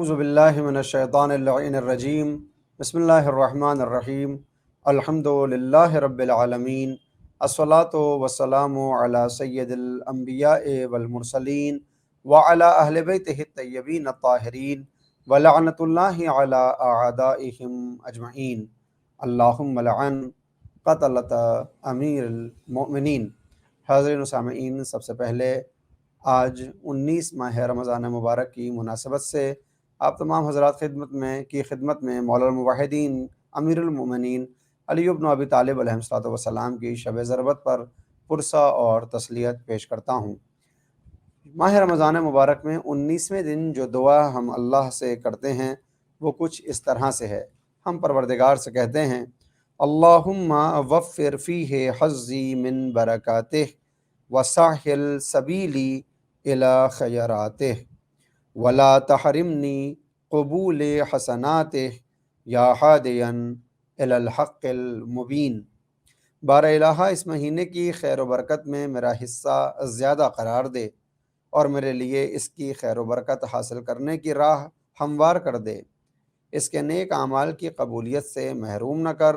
اعوذ باللہ من الشیطان اللعین الرجیم بسم اللہ الرحمن الرحیم الحمد للہ رب العالمین الصلاۃ والسلام علی سید الانبیاء والمرسلین وعلی اہل بیتہ الطیبین الطاہرین ولعنۃ اللہ علی اعدائہم اجمعین اللہم لعن قتلۃ امیر المؤمنین۔ حاضرین و سامعین، سب سے پہلے آج 19 ماہ رمضان مبارک کی مناسبت سے آپ تمام حضرات خدمت میں مولا الموحدین امیر المومنین علی بن ابی طالب علیہ الصلوۃ والسلام کی شب ضربت پر پرسہ اور تسلیت پیش کرتا ہوں۔ ماہ رمضان مبارک میں 19ویں دن جو دعا ہم اللہ سے کرتے ہیں وہ کچھ اس طرح سے ہے۔ ہم پروردگار سے کہتے ہیں اللہم وفر فیہ حظی من برکاتہ وسہل سبیلی الی خیراتہ ولا تحرمنی قبول حسناتہ یا ہادیا الی الحق المبین۔ بار الہ اس مہینے کی خیر و برکت میں میرا حصہ زیادہ قرار دے اور میرے لیے اس کی خیر و برکت حاصل کرنے کی راہ ہموار کر دے، اس کے نیک اعمال کی قبولیت سے محروم نہ کر،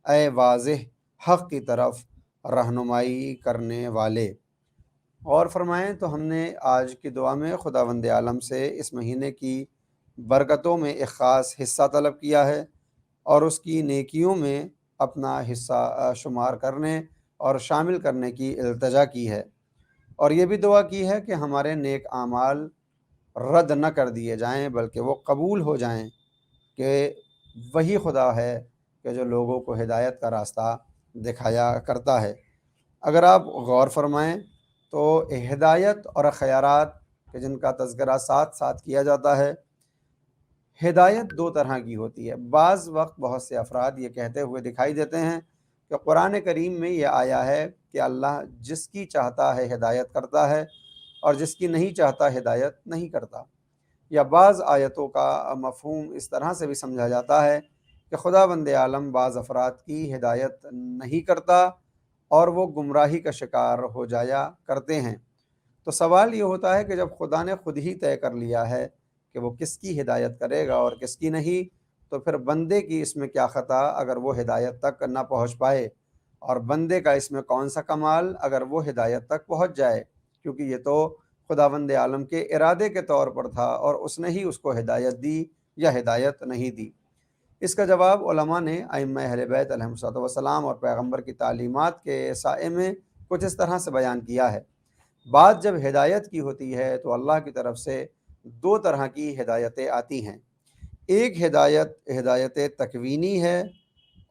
اے واضح حق کی طرف رہنمائی کرنے والے۔ اور فرمائیں تو ہم نے آج کی دعا میں خداوند عالم سے اس مہینے کی برکتوں میں ایک خاص حصہ طلب کیا ہے اور اس کی نیکیوں میں اپنا حصہ شمار کرنے اور شامل کرنے کی التجا کی ہے، اور یہ بھی دعا کی ہے کہ ہمارے نیک اعمال رد نہ کر دیے جائیں بلکہ وہ قبول ہو جائیں، کہ وہی خدا ہے کہ جو لوگوں کو ہدایت کا راستہ دکھایا کرتا ہے۔ اگر آپ غور فرمائیں تو ہدایت اور خیرات کہ جن کا تذکرہ ساتھ ساتھ کیا جاتا ہے، ہدایت دو طرح کی ہوتی ہے۔ بعض وقت بہت سے افراد یہ کہتے ہوئے دکھائی دیتے ہیں کہ قرآن کریم میں یہ آیا ہے کہ اللہ جس کی چاہتا ہے ہدایت کرتا ہے اور جس کی نہیں چاہتا ہدایت نہیں کرتا، یا بعض آیتوں کا مفہوم اس طرح سے بھی سمجھا جاتا ہے کہ خداوند عالم بعض افراد کی ہدایت نہیں کرتا اور وہ گمراہی کا شکار ہو جایا کرتے ہیں۔ تو سوال یہ ہوتا ہے کہ جب خدا نے خود ہی طے کر لیا ہے کہ وہ کس کی ہدایت کرے گا اور کس کی نہیں، تو پھر بندے کی اس میں کیا خطا اگر وہ ہدایت تک نہ پہنچ پائے، اور بندے کا اس میں کون سا کمال اگر وہ ہدایت تک پہنچ جائے، کیونکہ یہ تو خداوند عالم کے ارادے کے طور پر تھا اور اس نے ہی اس کو ہدایت دی یا ہدایت نہیں دی۔ اس کا جواب علماء نے ائمہ اہل بیت علیہم الصلوۃ والسلام اور پیغمبر کی تعلیمات کے سائے میں کچھ اس طرح سے بیان کیا ہے۔ بات جب ہدایت کی ہوتی ہے تو اللہ کی طرف سے دو طرح کی ہدایتیں آتی ہیں۔ ایک ہدایت تکوینی ہے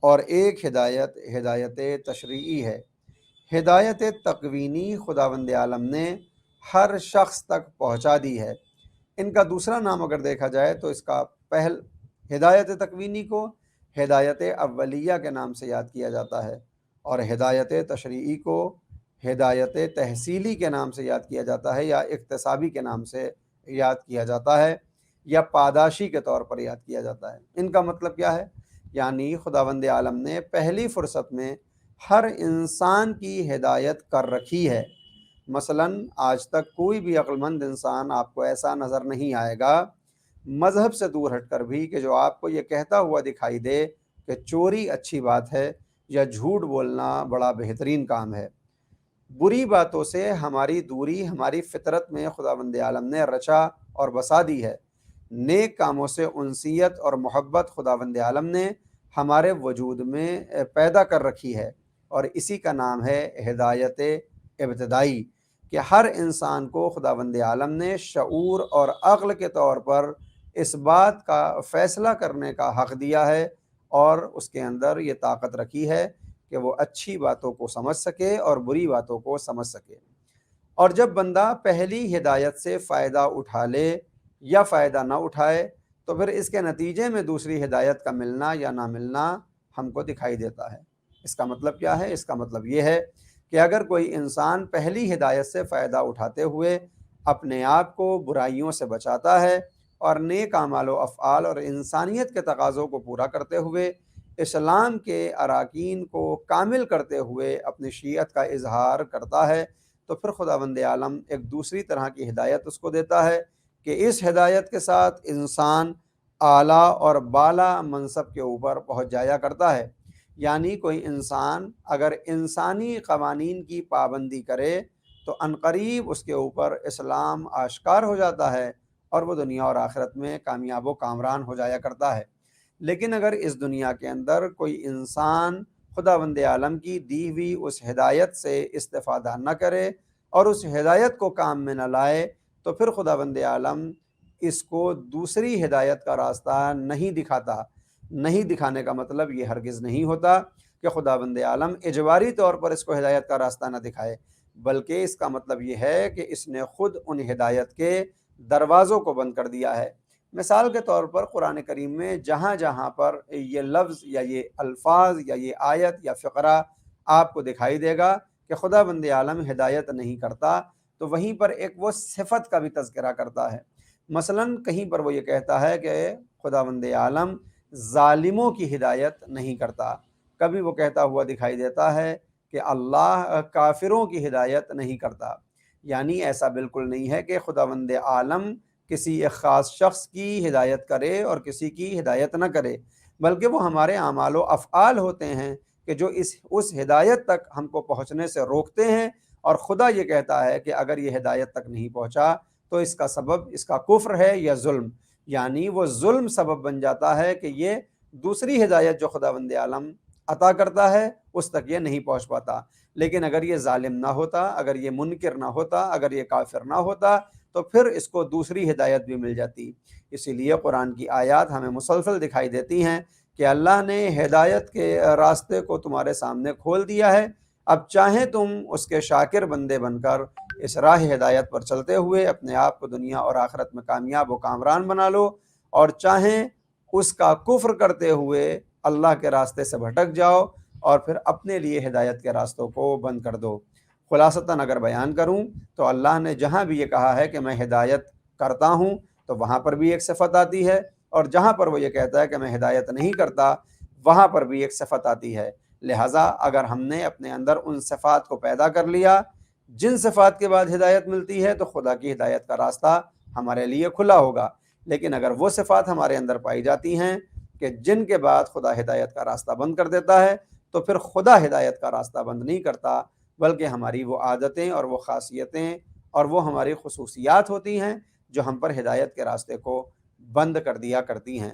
اور ایک ہدایت تشریعی ہے۔ ہدایت تکوینی خداوند عالم نے ہر شخص تک پہنچا دی ہے۔ ان کا دوسرا نام اگر دیکھا جائے تو اس کا پہل ہدایت تکوینی کو ہدایت اولیہ کے نام سے یاد کیا جاتا ہے، اور ہدایت تشریعی کو ہدایت تحصیلی کے نام سے یاد کیا جاتا ہے، یا اکتسابی کے نام سے یاد کیا جاتا ہے، یا پاداشی کے طور پر یاد کیا جاتا ہے۔ ان کا مطلب کیا ہے؟ یعنی خداوند عالم نے پہلی فرصت میں ہر انسان کی ہدایت کر رکھی ہے۔ مثلاً آج تک کوئی بھی عقل مند انسان آپ کو ایسا نظر نہیں آئے گا، مذہب سے دور ہٹ کر بھی، کہ جو آپ کو یہ کہتا ہوا دکھائی دے کہ چوری اچھی بات ہے یا جھوٹ بولنا بڑا بہترین کام ہے۔ بری باتوں سے ہماری دوری ہماری فطرت میں خداوند عالم نے رچا اور بسا دی ہے۔ نیک کاموں سے انسیت اور محبت خداوند عالم نے ہمارے وجود میں پیدا کر رکھی ہے، اور اسی کا نام ہے ہدایت ابتدائی، کہ ہر انسان کو خداوند عالم نے شعور اور عقل کے طور پر اس بات کا فیصلہ کرنے کا حق دیا ہے، اور اس کے اندر یہ طاقت رکھی ہے کہ وہ اچھی باتوں کو سمجھ سکے اور بری باتوں کو سمجھ سکے۔ اور جب بندہ پہلی ہدایت سے فائدہ اٹھا لے یا فائدہ نہ اٹھائے تو پھر اس کے نتیجے میں دوسری ہدایت کا ملنا یا نہ ملنا ہم کو دکھائی دیتا ہے۔ اس کا مطلب کیا ہے؟ اس کا مطلب یہ ہے کہ اگر کوئی انسان پہلی ہدایت سے فائدہ اٹھاتے ہوئے اپنے آپ کو برائیوں سے بچاتا ہے اور نیک اعمال و افعال اور انسانیت کے تقاضوں کو پورا کرتے ہوئے اسلام کے اراکین کو کامل کرتے ہوئے اپنی شیعت کا اظہار کرتا ہے، تو پھر خداوند عالم ایک دوسری طرح کی ہدایت اس کو دیتا ہے کہ اس ہدایت کے ساتھ انسان اعلیٰ اور بالا منصب کے اوپر پہنچ جایا کرتا ہے۔ یعنی کوئی انسان اگر انسانی قوانین کی پابندی کرے تو عنقریب اس کے اوپر اسلام آشکار ہو جاتا ہے اور وہ دنیا اور آخرت میں کامیاب و کامران ہو جایا کرتا ہے۔ لیکن اگر اس دنیا کے اندر کوئی انسان خداوند عالم کی دی ہوئی اس ہدایت سے استفادہ نہ کرے اور اس ہدایت کو کام میں نہ لائے تو پھر خداوند عالم اس کو دوسری ہدایت کا راستہ نہیں دکھاتا۔ نہیں دکھانے کا مطلب یہ ہرگز نہیں ہوتا کہ خداوند عالم اجباری طور پر اس کو ہدایت کا راستہ نہ دکھائے، بلکہ اس کا مطلب یہ ہے کہ اس نے خود ان ہدایت کے دروازوں کو بند کر دیا ہے۔ مثال کے طور پر قرآن کریم میں جہاں جہاں پر یہ لفظ یا یہ الفاظ یا یہ آیت یا فقرہ آپ کو دکھائی دے گا کہ خداوند عالم ہدایت نہیں کرتا، تو وہیں پر ایک وہ صفت کا بھی تذکرہ کرتا ہے۔ مثلا کہیں پر وہ یہ کہتا ہے کہ خداوند عالم ظالموں کی ہدایت نہیں کرتا، کبھی وہ کہتا ہوا دکھائی دیتا ہے کہ اللہ کافروں کی ہدایت نہیں کرتا۔ یعنی ایسا بالکل نہیں ہے کہ خداوند عالم کسی ایک خاص شخص کی ہدایت کرے اور کسی کی ہدایت نہ کرے، بلکہ وہ ہمارے اعمال و افعال ہوتے ہیں کہ جو اس ہدایت تک ہم کو پہنچنے سے روکتے ہیں، اور خدا یہ کہتا ہے کہ اگر یہ ہدایت تک نہیں پہنچا تو اس کا سبب اس کا کفر ہے یا ظلم، یعنی وہ ظلم سبب بن جاتا ہے کہ یہ دوسری ہدایت جو خداوند عالم عطا کرتا ہے اس تک یہ نہیں پہنچ پاتا۔ لیکن اگر یہ ظالم نہ ہوتا، اگر یہ منکر نہ ہوتا، اگر یہ کافر نہ ہوتا تو پھر اس کو دوسری ہدایت بھی مل جاتی۔ اسی لیے قرآن کی آیات ہمیں مسلسل دکھائی دیتی ہیں کہ اللہ نے ہدایت کے راستے کو تمہارے سامنے کھول دیا ہے، اب چاہیں تم اس کے شاکر بندے بن کر اس راہ ہدایت پر چلتے ہوئے اپنے آپ کو دنیا اور آخرت میں کامیاب و کامران بنا لو، اور چاہیں اس کا کفر کرتے ہوئے اللہ کے راستے سے بھٹک جاؤ اور پھر اپنے لیے ہدایت کے راستوں کو بند کر دو۔ خلاصتاً اگر بیان کروں تو اللہ نے جہاں بھی یہ کہا ہے کہ میں ہدایت کرتا ہوں تو وہاں پر بھی ایک صفت آتی ہے، اور جہاں پر وہ یہ کہتا ہے کہ میں ہدایت نہیں کرتا وہاں پر بھی ایک صفت آتی ہے۔ لہٰذا اگر ہم نے اپنے اندر ان صفات کو پیدا کر لیا جن صفات کے بعد ہدایت ملتی ہے تو خدا کی ہدایت کا راستہ ہمارے لیے کھلا ہوگا۔ لیکن اگر وہ صفات ہمارے اندر پائی جاتی ہیں کہ جن کے بعد خدا ہدایت کا راستہ بند کر دیتا ہے تو پھر خدا ہدایت کا راستہ بند نہیں کرتا، بلکہ ہماری وہ عادتیں اور وہ خاصیتیں اور وہ ہماری خصوصیات ہوتی ہیں جو ہم پر ہدایت کے راستے کو بند کر دیا کرتی ہیں۔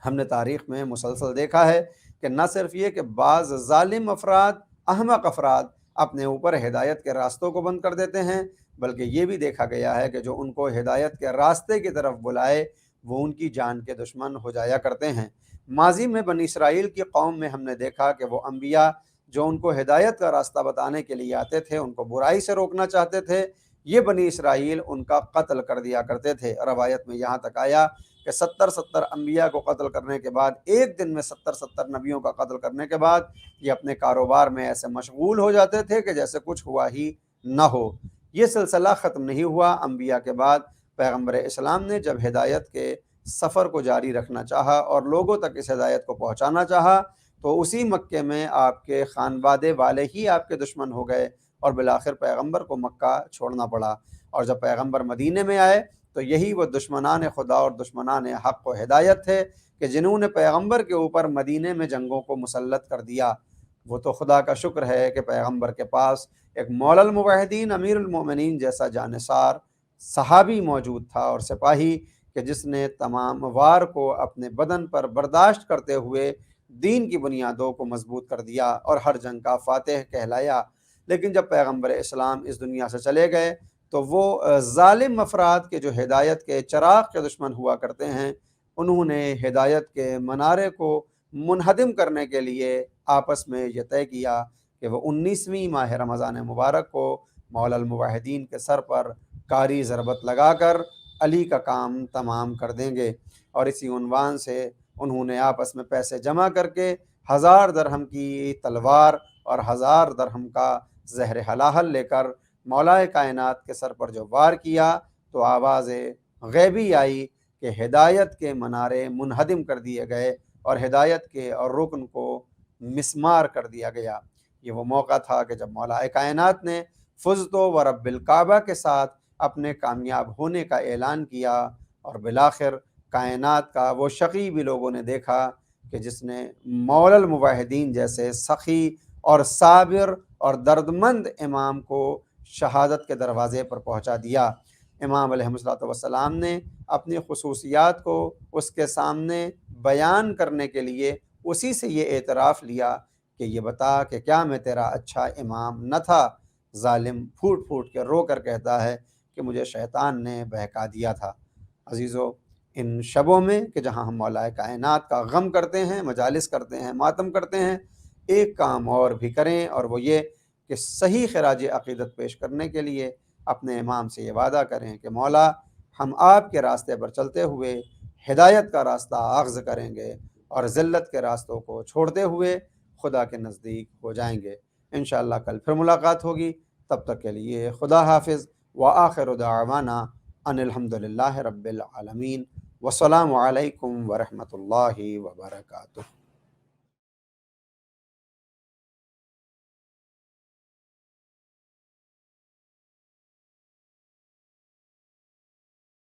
ہم نے تاریخ میں مسلسل دیکھا ہے کہ نہ صرف یہ کہ بعض ظالم افراد، احمق افراد اپنے اوپر ہدایت کے راستوں کو بند کر دیتے ہیں، بلکہ یہ بھی دیکھا گیا ہے کہ جو ان کو ہدایت کے راستے کی طرف بلائے وہ ان کی جان کے دشمن ہو جایا کرتے ہیں۔ ماضی میں بنی اسرائیل کی قوم میں ہم نے دیکھا کہ وہ انبیاء جو ان کو ہدایت کا راستہ بتانے کے لیے آتے تھے، ان کو برائی سے روکنا چاہتے تھے، یہ بنی اسرائیل ان کا قتل کر دیا کرتے تھے۔ روایت میں یہاں تک آیا کہ 70 انبیاء کو قتل کرنے کے بعد، ایک دن میں 70 نبیوں کا قتل کرنے کے بعد یہ اپنے کاروبار میں ایسے مشغول ہو جاتے تھے کہ جیسے کچھ ہوا ہی نہ ہو۔ یہ سلسلہ ختم نہیں ہوا۔ انبیاء کے بعد پیغمبر اسلام نے جب ہدایت کے سفر کو جاری رکھنا چاہا اور لوگوں تک اس ہدایت کو پہنچانا چاہا تو اسی مکے میں آپ کے خانوادے والے ہی آپ کے دشمن ہو گئے اور بالآخر پیغمبر کو مکہ چھوڑنا پڑا۔ اور جب پیغمبر مدینے میں آئے تو یہی وہ دشمنان خدا اور دشمنان حق و ہدایت تھے کہ جنہوں نے پیغمبر کے اوپر مدینے میں جنگوں کو مسلط کر دیا۔ وہ تو خدا کا شکر ہے کہ پیغمبر کے پاس ایک مولا الموحدین امیر المومنین جیسا جانثار صحابی موجود تھا اور سپاہی کہ جس نے تمام وار کو اپنے بدن پر برداشت کرتے ہوئے دین کی بنیادوں کو مضبوط کر دیا اور ہر جنگ کا فاتح کہلایا۔ لیکن جب پیغمبر اسلام اس دنیا سے چلے گئے تو وہ ظالم افراد کے جو ہدایت کے چراغ کے دشمن ہوا کرتے ہیں، انہوں نے ہدایت کے منارے کو منہدم کرنے کے لیے آپس میں یہ طے کیا کہ وہ 19ویں ماہ رمضان مبارک کو مولا الموحدین کے سر پر کاری ضربت لگا کر علی کا کام تمام کر دیں گے، اور اسی عنوان سے انہوں نے آپس میں پیسے جمع کر کے 1000 درہم کی تلوار اور 1000 درہم کا زہر ہلاہل لے کر مولا کائنات کے سر پر جو وار کیا تو آواز غیبی آئی کہ ہدایت کے منارے منہدم کر دیے گئے اور ہدایت کے اور رکن کو مسمار کر دیا گیا۔ یہ وہ موقع تھا کہ جب مولا کائنات نے فزتو و رب الکعبہ کے ساتھ اپنے کامیاب ہونے کا اعلان کیا، اور بالآخر کائنات کا وہ شقی بھی لوگوں نے دیکھا کہ جس نے مولا الموحدین جیسے سخی اور صابر اور دردمند امام کو شہادت کے دروازے پر پہنچا دیا۔ امام علیہ السلام نے اپنی خصوصیات کو اس کے سامنے بیان کرنے کے لیے اسی سے یہ اعتراف لیا کہ یہ بتا کہ کیا میں تیرا اچھا امام نہ تھا؟ ظالم پھوٹ پھوٹ کے رو کر کہتا ہے کہ مجھے شیطان نے بہکا دیا تھا۔ عزیزو، ان شبوں میں کہ جہاں ہم مولا کائنات کا غم کرتے ہیں، مجالس کرتے ہیں، ماتم کرتے ہیں، ایک کام اور بھی کریں، اور وہ یہ کہ صحیح خراج عقیدت پیش کرنے کے لیے اپنے امام سے یہ وعدہ کریں کہ مولا ہم آپ کے راستے پر چلتے ہوئے ہدایت کا راستہ اخذ کریں گے اور ذلت کے راستوں کو چھوڑتے ہوئے خدا کے نزدیک ہو جائیں گے۔ انشاءاللہ کل پھر ملاقات ہوگی، تب تک کے لیے خدا حافظ، وآخر دعوانا ان الحمدللہ رب العالمین، والسلام علیکم ورحمۃ اللہ وبرکاتہ۔